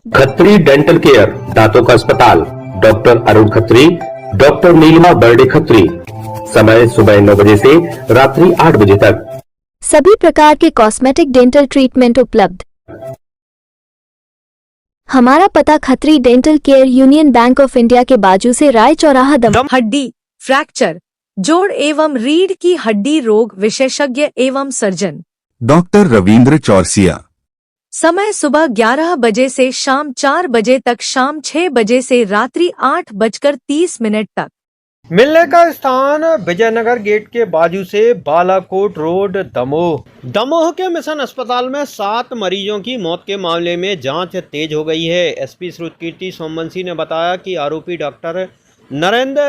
Khatri dental care, दांतों का अस्पताल, डॉक्टर अरुण खत्री, डॉक्टर नीलिमा बर्डे खत्री। समय सुबह 9 बजे से रात्रि 8 बजे तक। सभी प्रकार के कॉस्मेटिक डेंटल ट्रीटमेंट उपलब्ध। हमारा पता Khatri dental care, union bank of India के बाजू से राय चौराहा, दम। हड्डी, फ्रैक्चर, जोड़ एवं रीढ़ की हड्डी रोग विशेषज्ञ एवं सर्जन डॉक्टर रविंद्र चौरसिया। समय सुबह 11 बजे से शाम 4 बजे तक, शाम 6 बजे से रात्रि 8:30 तक। मिलने का स्थान विजयनगर गेट के बाजू से बालाकोट रोड, दमोह। दमोह के मिशन अस्पताल में 7 मरीजों की मौत के मामले में जांच तेज हो गई है। एसपी श्रुतकीर्ति सोमवंशी ने बताया कि आरोपी डॉक्टर नरेंद्र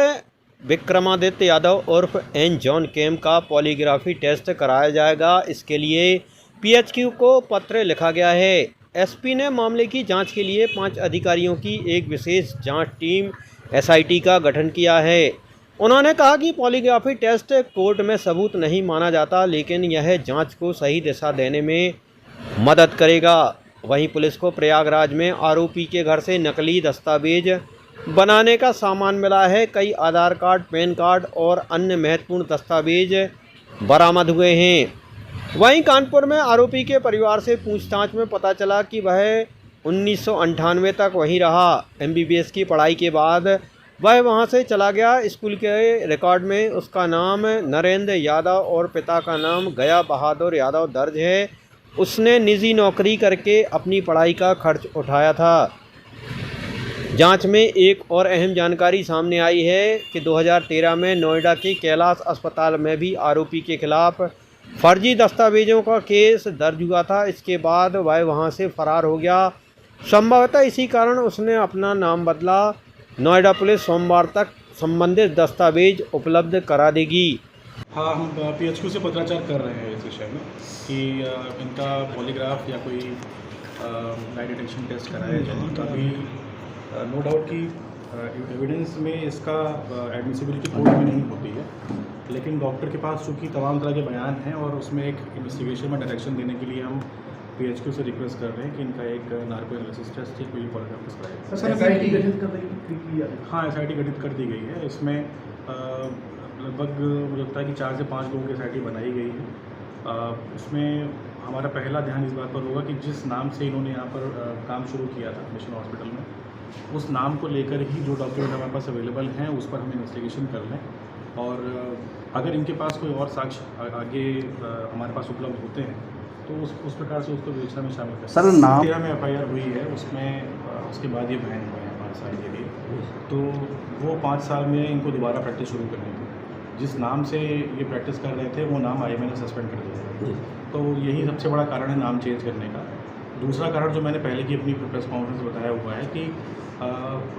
विक्रमादित्य यादव उर्फ एन जॉन केम का पॉलीग्राफी टेस्ट कराया जाएगा। इसके लिए पीएचक्यू को पत्र लिखा गया है। एसपी ने मामले की जांच के लिए 5 अधिकारियों की एक विशेष जांच टीम एसआईटी का गठन किया है। उन्होंने कहा कि पॉलीग्राफी टेस्ट कोर्ट में सबूत नहीं माना जाता, लेकिन यह जांच को सही दिशा देने में मदद करेगा। वहीं पुलिस को प्रयागराज में आरोपी के घर से नकली दस्तावेज बनाने का सामान मिला है। कई आधार कार्ड, पैन कार्ड और अन्य महत्वपूर्ण दस्तावेज बरामद हुए हैं। वहीं कानपुर में आरोपी के परिवार से पूछताछ में पता चला कि वह 1998 तक वहीं रहा। एमबीबीएस की पढ़ाई के बाद वह वहां से चला गया। स्कूल के रिकॉर्ड में उसका नाम नरेंद्र यादव और पिता का नाम गया बहादुर यादव दर्ज है। उसने निजी नौकरी करके अपनी पढ़ाई का खर्च उठाया था। जांच में एक और अहम जानकारी सामने आई है कि 2013 में नोएडा के कैलाश अस्पताल में भी आरोपी के खिलाफ फर्जी दस्तावेजों का केस दर्ज हुआ था। इसके बाद वह वहां से फरार हो गया। संभवतः इसी कारण उसने अपना नाम बदला। नोएडा पुलिस सोमवार तक संबंधित दस्तावेज उपलब्ध करा देगी। हाँ, हम पीएचक्यू से पत्राचार कर रहे हैं इस विषय में कि इनका पॉलीग्राफ या कोई लाई डिटेक्शन टेस्ट कराया जाए। अभी नो डाउट कि एविडेंस में इसका एडमिसिबिलिटी कोर्ट में नहीं होती है, लेकिन डॉक्टर के पास चूँकि तमाम तरह के बयान हैं और उसमें एक इन्वेस्टिगेशन में डायरेक्शन देने के लिए हम पीएचक्यू से रिक्वेस्ट कर रहे हैं कि इनका एक नार्को एनालिसिस टेस्ट या कोई पॉलीग्राफ टेस्ट कराया। सर एसआईटी गठित कर दी है? हाँ, एसआईटी गठित कर दी गई है। इसमें लगभग मुझे लगता है कि 4 से 5 लोगों की एसआईटी बनाई गई है। उसमें हमारा पहला ध्यान इस बात पर होगा कि जिस नाम से इन्होंने यहाँ पर काम शुरू किया था मिशन हॉस्पिटल में, उस नाम को लेकर ही जो डॉक्यूमेंट हमारे पास अवेलेबल हैं उस पर हम इन्वेस्टिगेशन कर लें, और अगर इनके पास कोई और साक्ष्य आगे हमारे पास उपलब्ध होते हैं तो उस प्रकार से उसको विवेचना में शामिल करें। सर नाम 13 में एफआईआर हुई है, उसमें उसके बाद ये बैन हुए हैं 5 साल के लिए। तो वो 5 साल में इनको दोबारा प्रैक्टिस शुरू करनी थी। जिस नाम से ये प्रैक्टिस कर रहे थे वो नाम आईएमए ने सस्पेंड कर दिया। तो यही सबसे बड़ा कारण है नाम चेंज करने का। दूसरा कारण जो मैंने पहले की अपनी प्रेस कॉन्फ्रेंस में बताया हुआ है कि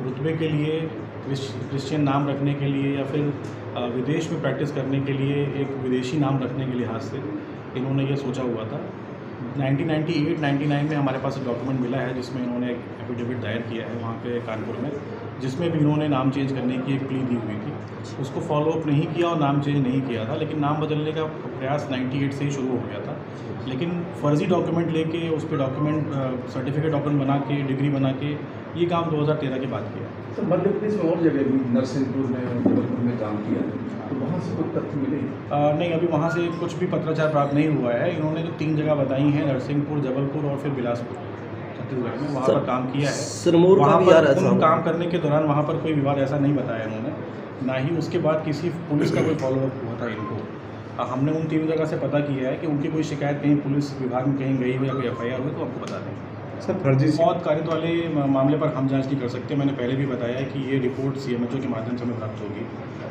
रुतबे के लिए क्रिश्चियन नाम रखने के लिए या फिर विदेश में प्रैक्टिस करने के लिए एक विदेशी नाम रखने के लिहाज से इन्होंने ये सोचा हुआ था। 1998-99 में हमारे पास एक डॉक्यूमेंट मिला है जिसमें इन्होंने एक एफिडेविट दायर किया है वहाँ पे कानपुर में, जिसमें भी इन्होंने नाम चेंज करने की एक प्ली दी हुई थी। उसको फॉलोअप नहीं किया और नाम चेंज नहीं किया था, लेकिन नाम बदलने का प्रयास 98 से ही शुरू हो गया था। लेकिन फर्जी डॉक्यूमेंट लेके उस पर डॉक्यूमेंट सर्टिफिकेट डॉक्यूमेंट बना के डिग्री बना के ये काम 2013 के बाद किया। सर मध्य प्रदेश में और जगह भी नरसिंहपुर में, जबलपुर में काम किया, तो वहाँ से कोई तथ्य मिले? नहीं, अभी वहाँ से कुछ भी पत्राचार प्राप्त नहीं हुआ है। इन्होंने जो 3 जगह बताई हैं, नरसिंहपुर, जबलपुर और फिर बिलासपुर छत्तीसगढ़ में, वहाँ पर काम किया है। वहाँ पर काम करने के दौरान वहाँ पर कोई विवाद ऐसा नहीं बताया इन्होंने, ना ही उसके बाद किसी पुलिस का कोई फॉलोअप हुआ था इनको। हमने उन 3 जगह से पता किया है कि उनकी कोई शिकायत कहीं पुलिस विभाग में कहीं गई हो या कोई एफआईआर हो तो आपको बता दें। सर फर्जी मौत कारित वाले मामले पर हम जांच नहीं कर सकते। मैंने पहले भी बताया है कि ये रिपोर्ट सीएमएचओ के माध्यम से हमें प्राप्त होगी,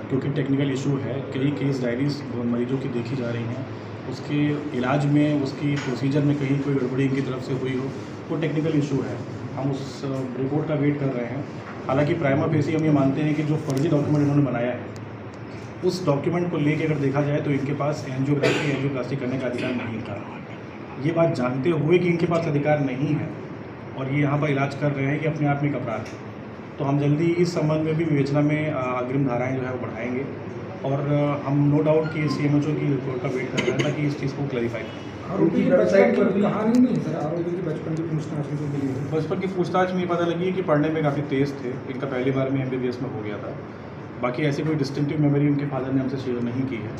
क्योंकि टेक्निकल इशू है। कई केस डायरीज मरीजों की देखी जा रही हैं, उसके इलाज में, उसकी प्रोसीजर में कहीं कोई गड़बड़ी इनकी तरफ से हुई हो, वो टेक्निकल इशू है। हम उस रिपोर्ट का वेट कर रहे हैं। हालांकि प्राइमा फेसी हम ये मानते हैं कि जो फर्जी डॉक्यूमेंट इन्होंने बनाया है उस डॉक्यूमेंट को लेकर अगर देखा जाए तो इनके पास एंजियोप्लास्टी करने का अधिकार नहीं था। ये बात जानते हुए कि इनके पास अधिकार नहीं है और ये यहाँ पर इलाज कर रहे हैं, कि अपने आप में एक अपराध है। तो हम जल्दी इस संबंध में भी विवेचना में अग्रिम धाराएं जो है वो बढ़ाएंगे और हम नो डाउट कि CMHO की रिपोर्ट का वेट कर रहे हैं ताकि इस चीज़ को क्लैरिफाई करें। आरोपी की वेबसाइट पर भी कहानी नहीं सर, आरोपी की बचपन की पूछताछ में मिली है। बचपन की पूछताछ में ये पता लगी है कि पढ़ने में काफ़ी तेज़ थे, इनका पहली बार में MBBS में हो गया था। बाकी ऐसी कोई डिस्टिंक्टिव मेमोरी उनके फादर ने हमसे शेयर नहीं की है।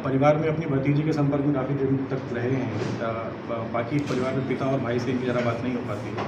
परिवार में अपनी भतीजी के संपर्क में काफ़ी दिन तक रहे हैं। बाकी परिवार में पिता और भाई से इनकी ज़रा बात नहीं हो पाती है।